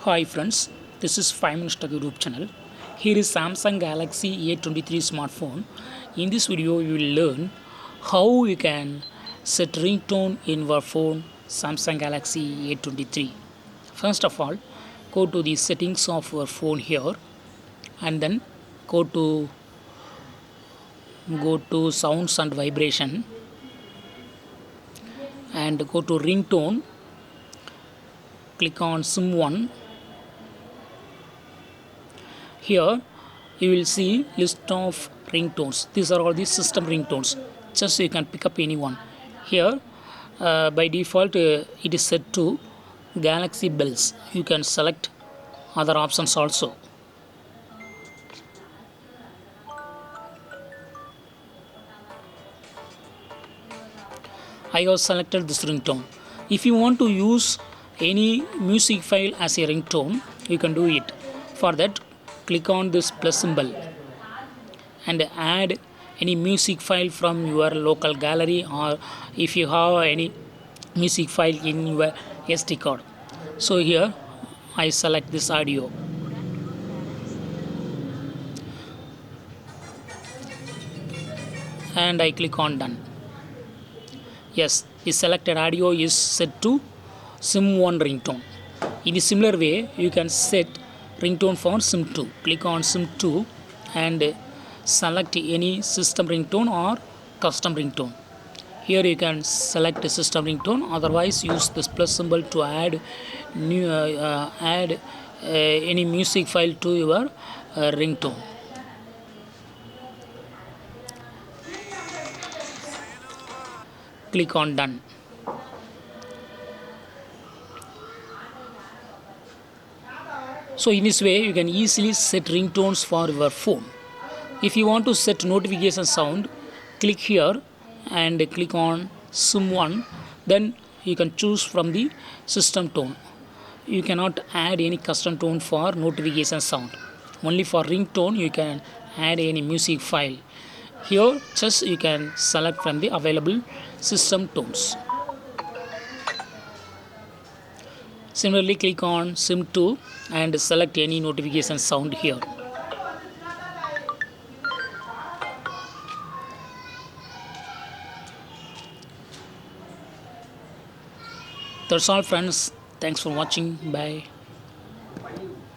Hi friends, this is 5 Minutes Tech YouTube channel. Here is Samsung Galaxy A23 smartphone. In this video, you will learn how you can set ringtone in your phone Samsung Galaxy A23. First of all, go to the settings of your phone here, and then go to sounds and vibration, and go to ringtone. Click on SIM 1. Here you will see list of ringtones. These are all the system ringtones. Just you can pick up any one. Here by default it is set to Galaxy bells. You can select other options also. I have selected this ringtone. If you want to use any music file as a ringtone, you can do it. For that, click on this plus symbol and add any music file from your local gallery, or if you have any music file in your SD card. So here I select this audio and I click on done. Yes, the selected audio is set to SIM 1 ringtone. In a similar way, you can set ringtone for SIM 2. Click on SIM 2 and select any system ringtone or custom ringtone. Here you can select a system ringtone. Otherwise, use this plus symbol to add any music file to your ringtone. Click on done. So in this way, you can easily set ringtones for your phone. If you want to set notification sound, click here and click on SIM 1. Then you can choose from the system tone. You cannot add any custom tone for notification sound. Only for ringtone you can add any music file. Here just you can select from the available system tones. Similarly, click on SIM 2 and select any notification sound here. That's all friends. Thanks for watching. Bye.